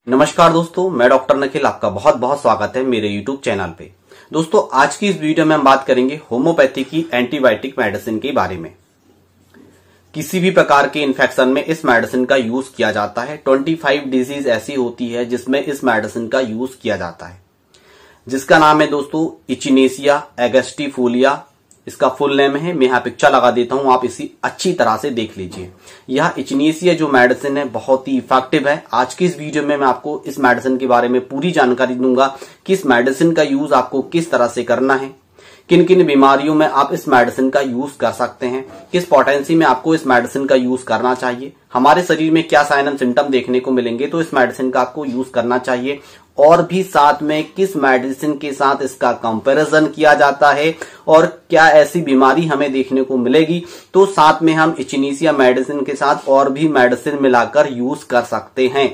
नमस्कार दोस्तों, मैं डॉक्टर निखिल, आपका बहुत बहुत स्वागत है मेरे YouTube चैनल पे। दोस्तों, आज की इस वीडियो में हम बात करेंगे होम्योपैथी की एंटीबायोटिक मेडिसिन के बारे में। किसी भी प्रकार के इन्फेक्शन में इस मेडिसिन का यूज किया जाता है। 25 डिजीज ऐसी होती है जिसमें इस मेडिसिन का यूज किया जाता है, जिसका नाम है दोस्तों इचिनेसिया एगस्टिफोलिया। इसका फुल नेम है, मैं यहाँ पिक्चर लगा देता हूं, आप इसी अच्छी तरह से देख लीजिए। यह इचिनेसिया जो मेडिसिन है बहुत ही इफेक्टिव है। आज की इस वीडियो में मैं आपको इस मेडिसिन के बारे में पूरी जानकारी दूंगा कि इस मेडिसिन का यूज आपको किस तरह से करना है, किन किन बीमारियों में आप इस मेडिसिन का यूज कर सकते हैं, किस पोटेंसी में आपको इस मेडिसिन का यूज करना चाहिए, हमारे शरीर में क्या साइन एंड सिम्टम देखने को मिलेंगे तो इस मेडिसिन का आपको यूज करना चाहिए, और भी साथ में किस मेडिसिन के साथ इसका कंपैरिजन किया जाता है और क्या ऐसी बीमारी हमें देखने को मिलेगी तो साथ में हम इचिनेसिया मेडिसिन के साथ और भी मेडिसिन मिलाकर यूज कर सकते हैं।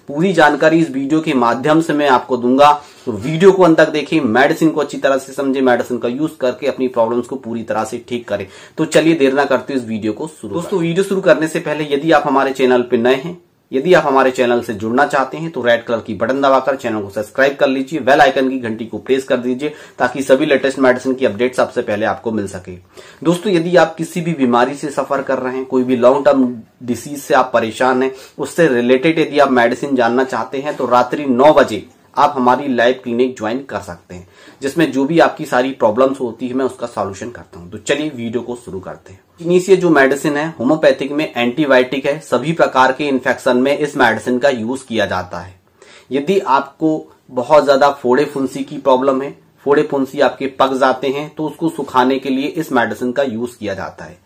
पूरी जानकारी इस वीडियो के माध्यम से मैं आपको दूंगा, तो वीडियो को अंत तक देखिए, मेडिसिन को अच्छी तरह से समझे, मेडिसिन का यूज करके अपनी प्रॉब्लम्स को पूरी तरह से ठीक करें। तो चलिए देर ना करते इस वीडियो को शुरू। दोस्तों, वीडियो शुरू करने से पहले यदि आप हमारे चैनल पर नए हैं, यदि आप हमारे चैनल से जुड़ना चाहते हैं तो रेड कलर की बटन दबाकर चैनल को सब्सक्राइब कर लीजिए, बेल आइकन की घंटी को प्रेस कर दीजिए ताकि सभी लेटेस्ट मेडिसिन की अपडेट सबसे पहले आपको मिल सके। दोस्तों, यदि आप किसी भी बीमारी से सफर कर रहे हैं, कोई भी लॉन्ग टर्म डिसीज से आप परेशान हैं, उससे रिलेटेड यदि आप मेडिसिन जानना चाहते हैं तो रात्रि 9 बजे आप हमारी लाइव क्लिनिक ज्वाइन कर सकते हैं, जिसमें जो भी आपकी सारी प्रॉब्लम्स होती है मैं उसका सॉल्यूशन करता हूं। तो चलिए वीडियो को शुरू करते हैं। इचिनेसिया जो मेडिसिन है होम्योपैथिक में एंटीबायोटिक है। सभी प्रकार के इन्फेक्शन में इस मेडिसिन का यूज किया जाता है। यदि आपको बहुत ज्यादा फोड़े फुंसी की प्रॉब्लम है, फोड़े फुंसी आपके पक जाते हैं, तो उसको सुखाने के लिए इस मेडिसिन का यूज किया जाता है।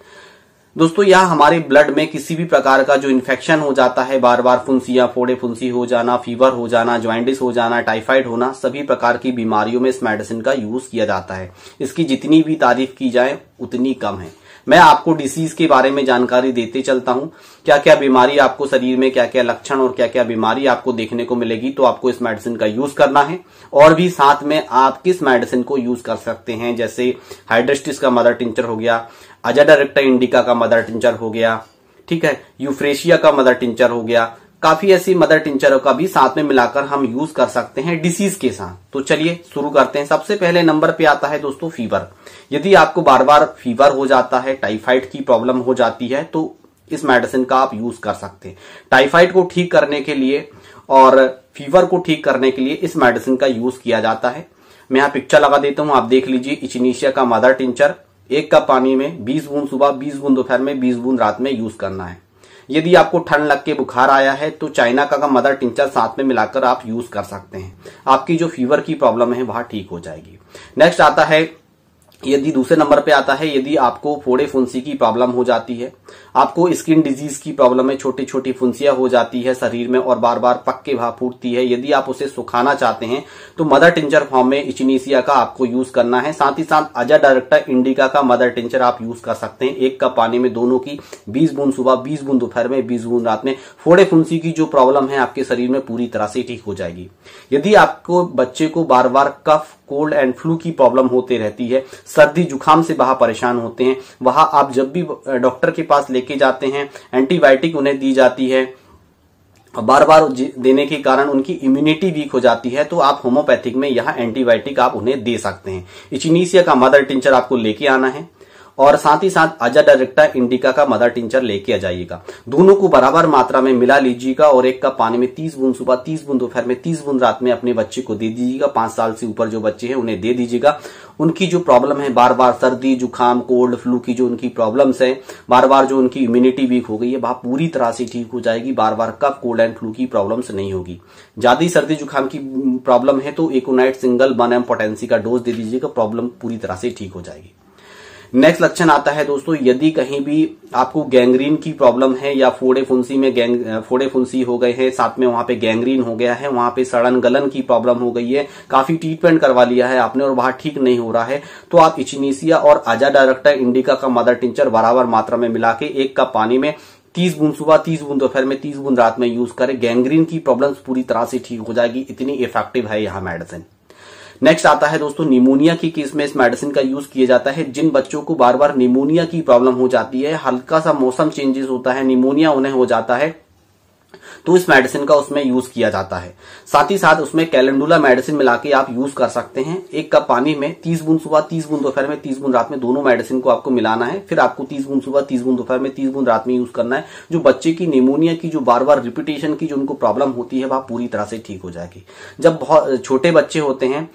दोस्तों, यह हमारे ब्लड में किसी भी प्रकार का जो इन्फेक्शन हो जाता है, बार बार फुंसियां, फोड़े फुंसी हो जाना, फीवर हो जाना, जॉइंटिस हो जाना, टाइफाइड होना, सभी प्रकार की बीमारियों में इस मेडिसिन का यूज किया जाता है। इसकी जितनी भी तारीफ की जाए उतनी कम है। मैं आपको डिसीज के बारे में जानकारी देते चलता हूं, क्या क्या बीमारी आपको शरीर में, क्या क्या लक्षण और क्या क्या बीमारी आपको देखने को मिलेगी तो आपको इस मेडिसिन का यूज करना है, और भी साथ में आप किस मेडिसिन को यूज कर सकते हैं। जैसे हाइड्रेस्टिस का मदर टिंचर हो गया, अजाडिरेक्टा इंडिका का मदर टिंचर हो गया, ठीक है, यूफ्रेशिया का मदर टिंचर हो गया, काफी ऐसी मदर टिंचरों का भी साथ में मिलाकर हम यूज कर सकते हैं डिसीज के साथ। तो चलिए शुरू करते हैं। सबसे पहले नंबर पे आता है दोस्तों फीवर। यदि आपको बार बार फीवर हो जाता है, टाइफाइड की प्रॉब्लम हो जाती है, तो इस मेडिसिन का आप यूज कर सकते हैं। टाइफाइड को ठीक करने के लिए और फीवर को ठीक करने के लिए इस मेडिसिन का यूज किया जाता है। मैं यहाँ पिक्चर लगा देता हूं, आप देख लीजिए। इचिनेसिया का मदर टिंचर 1 कप पानी में 20 बूंद सुबह, 20 बूंद दोपहर में, 20 बूंद रात में यूज करना है। यदि आपको ठंड लग के बुखार आया है तो चाइना का मदर टिंचर साथ में मिलाकर आप यूज कर सकते हैं। आपकी जो फीवर की प्रॉब्लम है वह ठीक हो जाएगी। नेक्स्ट आता है, यदि दूसरे नंबर पे आता है, यदि आपको फोड़े फुंसी की प्रॉब्लम हो जाती है, आपको स्किन डिजीज की प्रॉब्लम है, छोटी छोटी फुंसियां हो जाती है शरीर में और बार बार पक के भाप फूटती है, यदि आप उसे सुखाना चाहते हैं तो मदर टिंचर फॉर्म में इचिनेसिया का आपको यूज करना है। साथ ही साथ अजाडिरेक्टा इंडिका का मदर टिंचर आप यूज कर सकते हैं। 1 कप पानी में दोनों की 20 बूंद सुबह, 20 बूंद दोपहर में, 20 बूंद रात में। फोड़े फुंसी की जो प्रॉब्लम है आपके शरीर में पूरी तरह से ठीक हो जाएगी। यदि आपको बच्चे को बार बार कफ, कोल्ड एंड फ्लू की प्रॉब्लम होती रहती है, सर्दी जुकाम से वह परेशान होते हैं, वहां आप जब भी डॉक्टर के पास लेके जाते हैं, एंटीबायोटिक उन्हें दी जाती है, बार बार देने के कारण उनकी इम्यूनिटी वीक हो जाती है, तो आप होम्योपैथिक में यह एंटीबायोटिक आप उन्हें दे सकते हैं। इचिनेसिया का मदर टिंचर आपको लेके आना है और साथ ही साथ अजाडिरेक्टा इंडिका का मदर टिंचर लेके आ जाइएगा। दोनों को बराबर मात्रा में मिला लीजिएगा और 1 कप पानी में 30 बूंद सुबह, 30 बूंद दोपहर में, 30 बूंद रात में अपने बच्चे को दे दीजिएगा। 5 साल से ऊपर जो बच्चे हैं उन्हें दे दीजिएगा। उनकी जो प्रॉब्लम है, बार बार सर्दी जुकाम, कोल्ड फ्लू की जो उनकी प्रॉब्लम्स है, बार बार जो उनकी इम्यूनिटी वीक हो गई है, वह पूरी तरह से ठीक हो जाएगी। बार बार कफ, कोल्ड एंड फ्लू की प्रॉब्लम्स नहीं होगी। ज्यादा सर्दी जुकाम की प्रॉब्लम है तो एकोनाइट सिंगल 1 mg पोटेंसी का डोज दे दीजिएगा, प्रॉब्लम पूरी तरह से ठीक हो जाएगी। नेक्स्ट लक्षण आता है दोस्तों, यदि कहीं भी आपको गैंग्रीन की प्रॉब्लम है या फोड़े फुंसी में फोड़े फुंसी हो गए हैं, साथ में वहां पे गैंग्रीन हो गया है, वहां पे सड़न गलन की प्रॉब्लम हो गई है, काफी ट्रीटमेंट करवा लिया है आपने और वहां ठीक नहीं हो रहा है, तो आप इचिनेसिया और अजाडिरेक्टा इंडिका का मदर टिंचर बराबर मात्रा में मिला के 1 कप पानी में 30 बूंद सुबह, 30 बूंद दोपहर में, 30 बूंद रात में यूज करें। गैंग्रीन की प्रॉब्लम्स पूरी तरह से ठीक हो जाएगी, इतनी इफेक्टिव है यह मेडिसिन। नेक्स्ट आता है दोस्तों निमोनिया की केस में इस मेडिसिन का यूज किया जाता है। जिन बच्चों को बार बार निमोनिया की प्रॉब्लम हो जाती है, हल्का सा मौसम चेंजेस होता है, निमोनिया उन्हें हो जाता है, तो इस मेडिसिन का उसमें यूज किया जाता है। साथ ही साथ उसमें कैलेंडुला मेडिसिन मिला के आप यूज कर सकते हैं। 1 कप पानी में 30 बूंद सुबह, 30 बूंद दोपहर में, 30 बूंद रात में, दोनों मेडिसिन को आपको मिलाना है। फिर आपको 30 बूंद सुबह, 30 बूंद दोपहर में, 30 बूंद रात में यूज करना है। जो बच्चे की निमोनिया की जो बार बार रिपीटेशन की जो उनको प्रॉब्लम होती है वह पूरी तरह से ठीक हो जाएगी। जब बहुत छोटे बच्चे होते हैं,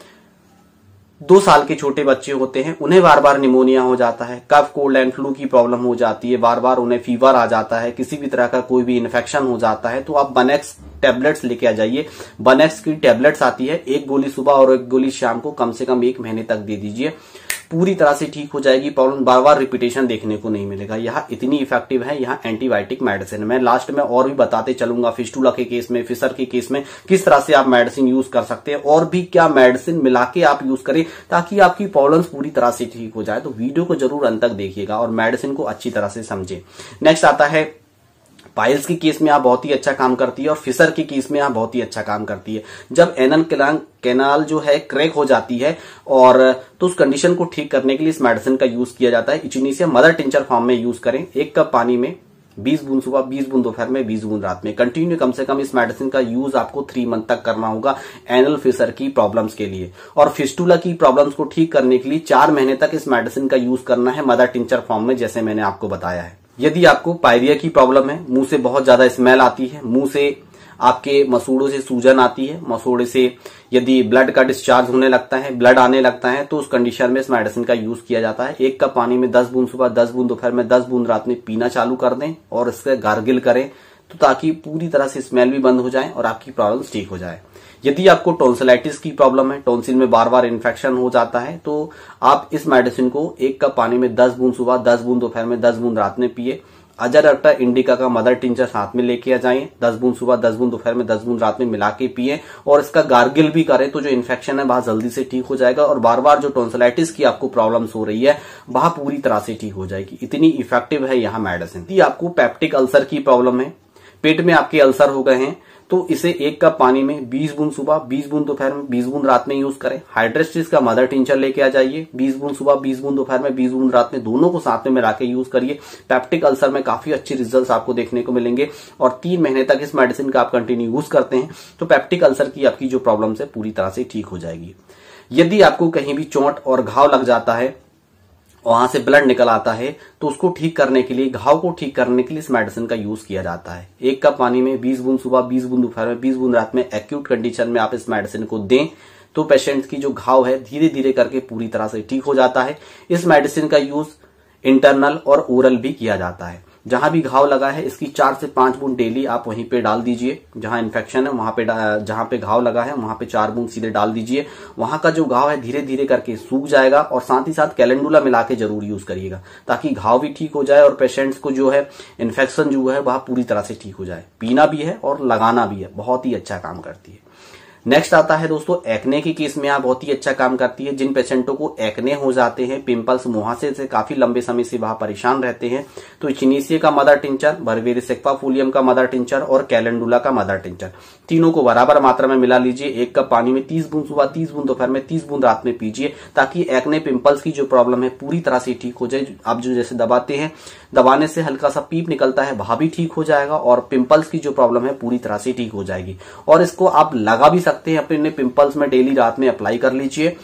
2 साल के छोटे बच्चे होते हैं, उन्हें बार बार निमोनिया हो जाता है, कफ कोल्ड एंड फ्लू की प्रॉब्लम हो जाती है, बार बार उन्हें फीवर आ जाता है, किसी भी तरह का कोई भी इन्फेक्शन हो जाता है, तो आप बनेक्स टैबलेट्स लेके आ जाइए। बनेक्स की टैबलेट्स आती है, 1 गोली सुबह और 1 गोली शाम को कम से कम 1 महीने तक दे दीजिए। पूरी तरह से ठीक हो जाएगी। प्रॉब्लम बार बार रिपीटेशन देखने को नहीं मिलेगा। यह इतनी इफेक्टिव है यह एंटीबायोटिक मेडिसिन। मैं लास्ट में और भी बताते चलूंगा फिस्टुला के केस में, फिशर के केस में किस तरह से आप मेडिसिन यूज कर सकते हैं और भी क्या मेडिसिन मिला के आप यूज करें ताकि आपकी प्रॉब्लम्स पूरी तरह से ठीक हो जाए। तो वीडियो को जरूर अंत तक देखिएगा और मेडिसिन को अच्छी तरह से समझें। नेक्स्ट आता है पाइल्स के केस में आप बहुत ही अच्छा काम करती है और फिशर के केस में आप बहुत ही अच्छा काम करती है। जब एनल कैनाल जो है क्रैक हो जाती है और तो उस कंडीशन को ठीक करने के लिए इस मेडिसिन का यूज किया जाता है। इचिनीसिया मदर टिंचर फॉर्म में यूज करें। 1 कप पानी में 20 बूंद सुबह, 20 बूंद दोपहर में, 20 बूंद रात में। कंटिन्यू कम से कम इस मेडिसिन का यूज आपको 3 मंथ तक करना होगा एनल फिशर की प्रॉब्लम्स के लिए। और फिस्टुला की प्रॉब्लम्स को ठीक करने के लिए 4 महीने तक इस मेडिसिन का यूज करना है मदर टिंचर फॉर्म में, जैसे मैंने आपको बताया है। यदि आपको पायरिया की प्रॉब्लम है, मुंह से बहुत ज्यादा स्मेल आती है, मुंह से आपके मसूड़ों से सूजन आती है, मसूड़े से यदि ब्लड का डिस्चार्ज होने लगता है, ब्लड आने लगता है, तो उस कंडीशन में इस मेडिसिन का यूज किया जाता है। 1 कप पानी में 10 बूंद सुबह, 10 बूंद दोपहर में, 10 बूंद रात में पीना चालू कर दें और इससे गार्गिल करें तो ताकि पूरी तरह से स्मेल भी बंद हो जाए और आपकी प्रॉब्लम ठीक हो जाए। यदि आपको टॉन्सिलाइटिस की प्रॉब्लम है, टॉन्सिल में बार बार इन्फेक्शन हो जाता है, तो आप इस मेडिसिन को 1 कप पानी में 10 बूंद सुबह, 10 बूंद दोपहर में, 10 बूंद रात में पिए। अजाडिक्टा इंडिका का मदर टिंचर साथ में लेके आ जाएं। 10 बूंद सुबह, 10 बूंद दोपहर में, 10 बूंद रात में मिला के पिए और इसका गार्गिल भी करें तो जो इन्फेक्शन है वह जल्दी से ठीक हो जाएगा और बार बार जो टॉन्सिलाइटिस की आपको प्रॉब्लम्स हो रही है वह पूरी तरह से ठीक हो जाएगी। इतनी इफेक्टिव है यह मेडिसिन। यदि आपको पेप्टिक अल्सर की प्रॉब्लम है, पेट में आपके अल्सर हो गए हैं, तो इसे 1 कप पानी में 20 बूंद सुबह, 20 बूंद दोपहर में, 20 बूंद रात में यूज करें। हाइड्रेस्टिस का मदर टिंचर लेके आ जाइए। 20 बूंद सुबह, 20 बूंद दोपहर में, 20 बूंद रात में, दोनों को साथ में मिला के यूज करिए। पेप्टिक अल्सर में काफी अच्छे रिजल्ट्स आपको देखने को मिलेंगे और 3 महीने तक इस मेडिसिन का आप कंटिन्यू यूज करते हैं तो पेप्टिक अल्सर की आपकी जो प्रॉब्लम है पूरी तरह से ठीक हो जाएगी। यदि आपको कहीं भी चोट और घाव लग जाता है, वहां से ब्लड निकल आता है, तो उसको ठीक करने के लिए, घाव को ठीक करने के लिए इस मेडिसिन का यूज किया जाता है। 1 कप पानी में 20 बूंद सुबह, 20 बूंद दोपहर में, 20 बूंद रात में एक्यूट कंडीशन में आप इस मेडिसिन को दें तो पेशेंट की जो घाव है धीरे धीरे करके पूरी तरह से ठीक हो जाता है। इस मेडिसिन का यूज इंटरनल और ओरल भी किया जाता है। जहां भी घाव लगा है इसकी 4 से 5 बूंद डेली आप वहीं पे डाल दीजिए। जहां इन्फेक्शन है वहां पे, जहां पे घाव लगा है वहां पे 4 बूंद सीधे डाल दीजिए। वहां का जो घाव है धीरे धीरे करके सूख जाएगा और साथ ही साथ कैलेंडुला मिला के जरूर यूज करिएगा ताकि घाव भी ठीक हो जाए और पेशेंट्स को जो है इन्फेक्शन जो है वह पूरी तरह से ठीक हो जाए। पीना भी है और लगाना भी है, बहुत ही अच्छा काम करती है। नेक्स्ट आता है दोस्तों एक्ने के केस में आप बहुत ही अच्छा काम करती है। जिन पेशेंटों को एक्ने हो जाते हैं, पिंपल्स, मुहासे से काफी लंबे समय से वहां परेशान रहते हैं, तो इचिनीसिया का मदर टिंचर, बर्बेरिस एक्वाफोलियम का मदर टिंचर और कैलेंडुला का मदर टिंचर, तीनों को बराबर मात्रा में मिला लीजिए। 1 कप पानी में 30 बूंद सुबह, 30 बूंद दोपहर में, 30 बूंद रात में पीजिए ताकि एक्ने पिंपल्स की जो प्रॉब्लम है पूरी तरह से ठीक हो जाए। आप जो जैसे दबाते हैं, दबाने से हल्का सा पीप निकलता है, वह भी ठीक हो जाएगा और पिंपल्स की जो प्रॉब्लम है पूरी तरह से ठीक हो जाएगी। और इसको आप लगा भी सकते हैं अपने पिंपल्स में, डेली रात में अप्लाई कर लीजिए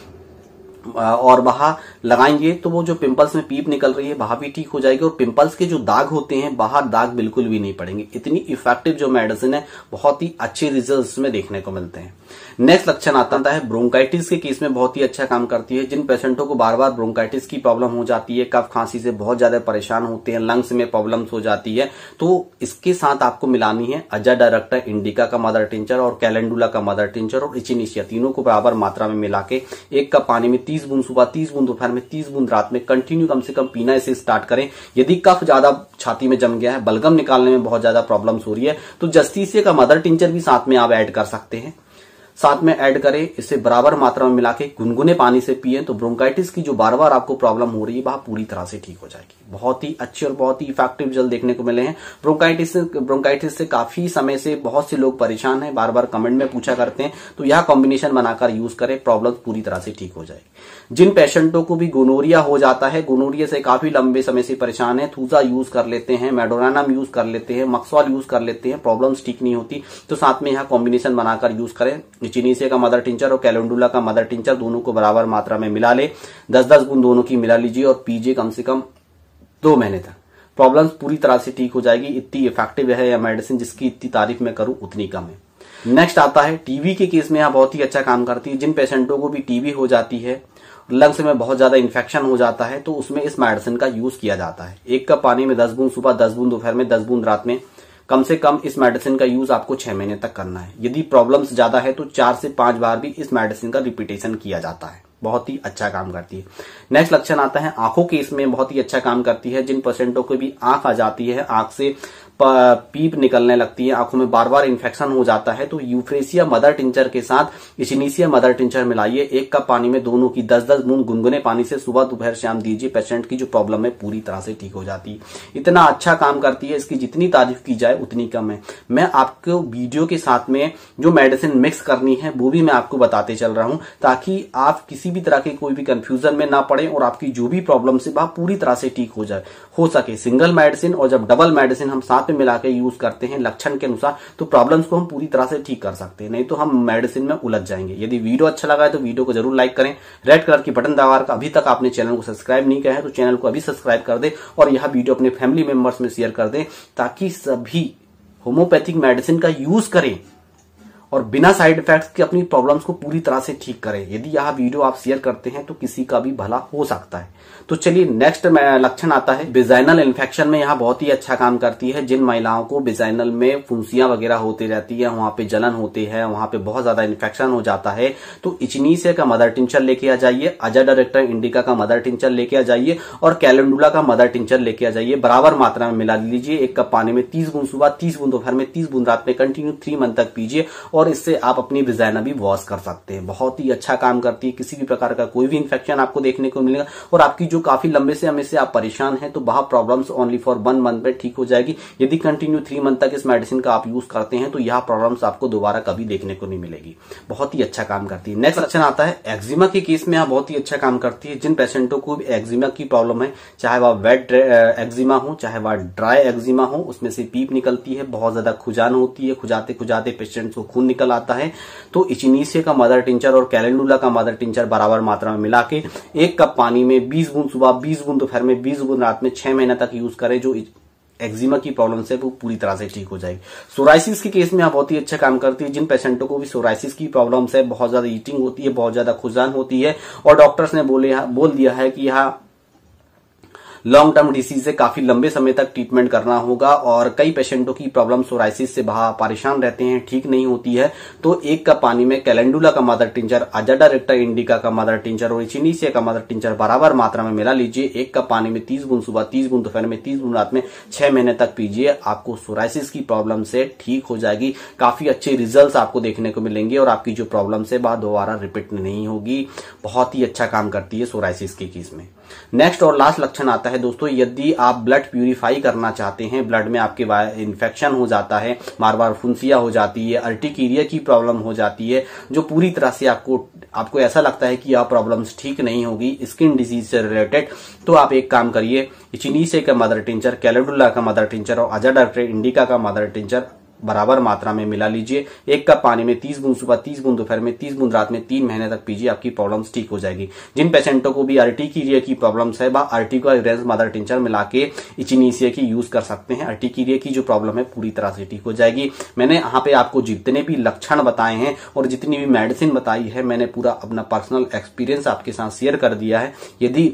और वहां लगाएंगे तो वो जो पिंपल्स में पीप निकल रही है वहां भी ठीक हो जाएगी और पिंपल्स के जो दाग होते हैं बाहर दाग बिल्कुल भी नहीं पड़ेंगे। इतनी इफेक्टिव जो मेडिसिन है, बहुत ही अच्छे रिजल्ट्स में देखने को मिलते हैं। नेक्स्ट लक्षण आता है ब्रोंकाइटिस के केस में बहुत ही अच्छा काम करती है। जिन पेशेंटों को बार बार ब्रोंकाइटिस की प्रॉब्लम हो जाती है, कफ खांसी से बहुत ज्यादा परेशान होते हैं, लंग्स में प्रॉब्लम्स हो जाती है, तो इसके साथ आपको मिलानी है अजाडिक्टा इंडिका का मदर टिंचर और कैलेंडुला का मदर टिंचर और इचिनीसिया, तीनों को बराबर मात्रा में मिला के 1 कप पानी में 30 बूंद सुबह, 30 बूंद दोपहर में, 30 बूंद रात में कंटिन्यू कम से कम पीना इसे स्टार्ट करें। यदि कफ ज्यादा छाती में जम गया है, बलगम निकालने में बहुत ज्यादा प्रॉब्लम्स हो रही है, तो जस्टिसिया का मदर टिंचर भी साथ में आप ऐड कर सकते हैं। साथ में ऐड करें, इसे बराबर मात्रा में मिला के गुनगुने पानी से पिए तो ब्रोंकाइटिस की जो बार बार आपको प्रॉब्लम हो रही है वह पूरी तरह से ठीक हो जाएगी। बहुत ही अच्छे और बहुत ही इफेक्टिव जल देखने को मिले हैं। ब्रोंकाइटिस से काफी समय से बहुत से लोग परेशान हैं, बार बार कमेंट में पूछा करते हैं, तो यह कॉम्बिनेशन बनाकर यूज करें, प्रॉब्लम पूरी तरह से ठीक हो जाएगी। जिन पेशेंटों को भी गोनोरिया हो जाता है, गोनोरिया से काफी लंबे समय से परेशान है, थूजा यूज कर लेते हैं, मेडोरानम यूज कर लेते हैं, मक्सॉल यूज कर लेते हैं, प्रॉब्लम्स ठीक नहीं होती, तो साथ में यह कॉम्बिनेशन बनाकर यूज करें। चिनीसिया का मदर टिंचर और कैलेंडुला का मदर टिंचर दोनों को बराबर मात्रा में मिला ले, 10-10 बूंद दोनों की मिला लीजिए और पीजिए कम से कम 2 महीने तक। प्रॉब्लम्स पूरी तरह से ठीक हो जाएगी। इतनी इफेक्टिव है यह मेडिसिन, जिसकी इतनी तारीफ मैं करूं उतनी कम है। नेक्स्ट आता है टीबी के केस में, यह बहुत ही अच्छा काम करती है। जिन पेशेंटों को भी टीबी हो जाती है, लंग्स में बहुत ज्यादा इन्फेक्शन हो जाता है, तो उसमें इस मेडिसिन का यूज किया जाता है। 1 कप पानी में 10 बूंद सुबह, 10 बूंद दोपहर में, 10 बूंद रात में, कम से कम इस मेडिसिन का यूज आपको 6 महीने तक करना है। यदि प्रॉब्लम्स ज्यादा है तो 4 से 5 बार भी इस मेडिसिन का रिपीटेशन किया जाता है। बहुत ही अच्छा काम करती है। नेक्स्ट लक्षण आता है आंखों के, इसमें बहुत ही अच्छा काम करती है। जिन पेशेंटों को भी आंख आ जाती है, आंख से पीप निकलने लगती है, आंखों में बार बार इन्फेक्शन हो जाता है, तो यूफ्रेसिया मदर टिंचर के साथ इचिनीसिया मदर टिंचर मिलाइए। 1 कप पानी में दोनों की 10-10 बूंद गुनगुने पानी से सुबह दोपहर शाम दीजिए। पेशेंट की जो प्रॉब्लम है पूरी तरह से ठीक हो जाती है। इतना अच्छा काम करती है, इसकी जितनी तारीफ की जाए उतनी कम है। मैं आपको वीडियो के साथ में जो मेडिसिन मिक्स करनी है वो भी मैं आपको बताते चल रहा हूं, ताकि आप किसी भी तरह के कोई भी कंफ्यूजन में ना पड़े और आपकी जो भी प्रॉब्लम है वह पूरी तरह से ठीक हो सके। सिंगल मेडिसिन और जब डबल मेडिसिन हम साथ में मिला के यूज करते हैं लक्षण के अनुसार, तो प्रॉब्लम्स को हम पूरी तरह से ठीक कर सकते हैं, नहीं तो हम मेडिसिन में उलझ जाएंगे। यदि वीडियो अच्छा लगा है तो वीडियो को जरूर लाइक करें, रेड कलर की बटन दबाकर अभी तक आपने चैनल को सब्सक्राइब नहीं किया है तो चैनल को अभी सब्सक्राइब कर दे और यह वीडियो अपने फैमिली मेंबर्स में शेयर कर दे, ताकि सभी होम्योपैथिक मेडिसिन का यूज करें और बिना साइड इफेक्ट्स के अपनी प्रॉब्लम्स को पूरी तरह से ठीक करें। यदि यह वीडियो आप शेयर करते हैं तो किसी का भी भला हो सकता है। तो चलिए नेक्स्ट लक्षण आता है विजाइनल इन्फेक्शन में। यह बहुत ही अच्छा काम करती है। जिन महिलाओं को विजाइनल में फुंसियां वगैरह होती रहती है, वहां पे जलन होती है, वहां पे बहुत ज्यादा इन्फेक्शन हो जाता है, तो इचिनीसिया का मदर टिंचर लेके आ जाइए, अजाडायरेक्टा इंडिका का मदर टिंचर लेके आ जाइए और कैलेंडुला का मदर टिंचर लेके आ जाइए। बराबर मात्रा में मिला लीजिए। 1 कप पानी में 30 बूंद सुबह, 30 बूंद दोपहर में, 30 बूंद रात में, कंटिन्यू 3 मंथ तक पीजिए और इससे आप अपनी विजाइना भी वॉश कर सकते हैं। बहुत ही अच्छा काम करती है। किसी भी प्रकार का कोई भी इन्फेक्शन आपको देखने को मिलेगा और आपकी जो काफी लंबे समय से आप परेशान हैं तो वह प्रॉब्लम्स ओनली फॉर 1 मंथ में ठीक हो जाएगी। यदि कंटिन्यू 3 मंथ तक इस मेडिसिन का आप यूज करते हैं तो यह प्रॉब्लम्स आपको दोबारा कभी देखने को नहीं मिलेगी। बहुत ही अच्छा काम करती है। नेक्स्ट लक्षण आता है एक्जिमा के केस में। यह बहुत ही अच्छा काम करती है। जिन पेशेंटों को भी एक्जिमा की प्रॉब्लम है, चाहे वह वेट एक्जिमा हो चाहे वह ड्राई एक्जिमा हो, उसमें से पीप निकलती है, बहुत ज्यादा खुजान होती है, खुजाते खुजाते पेशेंट को खून निकल आता है, तो इचिनीसिया का मदर टिंचर और कैलेंडुला का मदर टिंचर बराबर मात्रा में मिला के 1 कप पानी में 20 बूंद सुबह, 20 बूंद दोपहर में, 20 बूंद रात में 6 महीने तक यूज करें। जो एक्जिमा की प्रॉब्लम से वो पूरी तरह से ठीक हो जाएगी। सोराइसिस के केस में बहुत ही अच्छा काम करती है। जिन पेशेंटों को भी सोराइसिस की प्रॉब्लम है, बहुत ज्यादा ईटिंग होती है, बहुत ज्यादा खुजान होती है और डॉक्टर्स ने बोल दिया है कि यह लॉन्ग टर्म डिसीज से काफी लंबे समय तक ट्रीटमेंट करना होगा और कई पेशेंटों की प्रॉब्लम सोराइसिस से परेशान रहते हैं, ठीक नहीं होती है, तो 1 कप पानी में कैलेंडुला का मदर टिंचर, अजाडायरेक्टा इंडिका का मदर टिंचर और इचिनीसिया का मदर टिंचर बराबर मात्रा में मिला लीजिए। 1 कप पानी में 30 बूंद सुबह, 30 बूंद दोपहर में, 30 बूंद रात में 6 महीने तक पीजिए। आपको सोराइसिस की प्रॉब्लम से ठीक हो जाएगी। काफी अच्छे रिजल्ट आपको देखने को मिलेंगे और आपकी जो प्रॉब्लम है वह दोबारा रिपीट नहीं होगी। बहुत ही अच्छा काम करती है सोराइसिस के केस में। नेक्स्ट और लास्ट लक्षण आता है दोस्तों, यदि आप ब्लड प्यूरिफाई करना चाहते हैं, ब्लड में आपके इन्फेक्शन हो जाता है, बार बार फुंसिया हो जाती है, अर्टिकेरिया की प्रॉब्लम हो जाती है, जो पूरी तरह से आपको ऐसा लगता है कि यह प्रॉब्लम्स ठीक नहीं होगी स्किन डिजीज से रिलेटेड, तो आप एक काम करिए, इचिनीसिया का मदर टिंचर, कैलेंडुला का मदर टिंचर और अजाडायरेक्टा इंडिका का मदर टिंचर बराबर मात्रा में मिला लीजिए। 1 कप पानी में 30 बूंद सुबह, 30 बूंद दोपहर में, 30 बूंद रात में 3 महीने तक पीजिए। आपकी प्रॉब्लम्स ठीक हो जाएगी। जिन पेशेंटों को भी अर्टिकेरिया की प्रॉब्लम्स है वह अर्टिकेरिया मदर टिंचर मिला के इचिनीसिया की यूज कर सकते हैं। अर्टिकेरिया की जो प्रॉब्लम है पूरी तरह से ठीक हो जाएगी। मैंने यहाँ पे आपको जितने भी लक्षण बताए हैं और जितनी भी मेडिसिन बताई है, मैंने पूरा अपना पर्सनल एक्सपीरियंस आपके साथ शेयर कर दिया है। यदि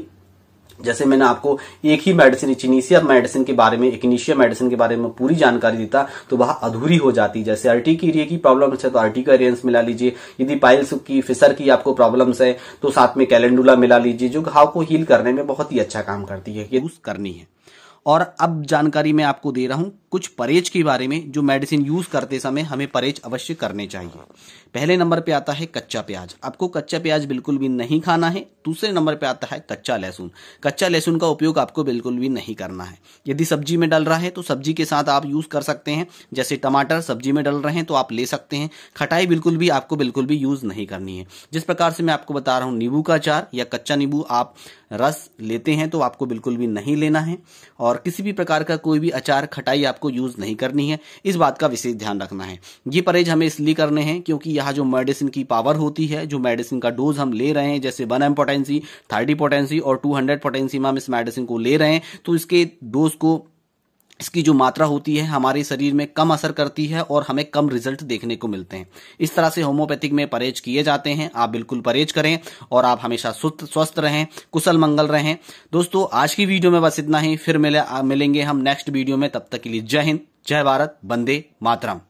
जैसे मैंने आपको एक ही मेडिसिन इचिनीसिया मेडिसिन के बारे में, इग्निशिया मेडिसिन के बारे में पूरी जानकारी देता तो वह अधूरी हो जाती। जैसे अर्टिकेरिया की प्रॉब्लम है तो अर्टिकेरियंस मिला लीजिए। यदि पाइल्स की, फिशर की आपको प्रॉब्लम्स है तो साथ में कैलेंडुला मिला लीजिए, जो घाव को हील करने में बहुत ही अच्छा काम करती है, ये यूज करनी है। और अब जानकारी मैं आपको दे रहा हूं कुछ परहेज के बारे में, जो मेडिसिन यूज करते समय हमें परहेज अवश्य करने चाहिए। पहले नंबर पे आता है कच्चा प्याज। आपको कच्चा प्याज बिल्कुल भी नहीं खाना है। दूसरे नंबर पे आता है कच्चा लहसुन। कच्चा लहसुन का उपयोग आपको बिल्कुल भी नहीं करना है। यदि सब्जी में डल रहा है तो सब्जी के साथ आप यूज कर सकते हैं, जैसे टमाटर सब्जी में डल रहे हैं तो आप ले सकते हैं। खटाई आपको बिल्कुल भी यूज नहीं करनी है। जिस प्रकार से मैं आपको बता रहा हूं, नींबू का अचार या कच्चा नींबू आप रस लेते हैं तो आपको बिल्कुल भी नहीं लेना है, और किसी भी प्रकार का कोई भी अचार खटाई आपको यूज नहीं करनी है। इस बात का विशेष ध्यान रखना है। ये परहेज हमें इसलिए करने हैं क्योंकि यहाँ जो मेडिसिन की पावर होती है, जो मेडिसिन का डोज हम ले रहे हैं, जैसे 1 पोटेंसी, 30 पोटेंसी और 200 पोटेंसी में हम इस मेडिसिन को ले रहे हैं, तो इसके डोज को, इसकी जो मात्रा होती है हमारे शरीर में कम असर करती है और हमें कम रिजल्ट देखने को मिलते हैं। इस तरह से होम्योपैथिक में परहेज किए जाते हैं। आप बिल्कुल परहेज करें और आप हमेशा स्वस्थ रहें, कुशल मंगल रहें। दोस्तों, आज की वीडियो में बस इतना ही। फिर मिलेंगे हम नेक्स्ट वीडियो में। तब तक के लिए जय हिंद, जय भारत, वंदे मातरम।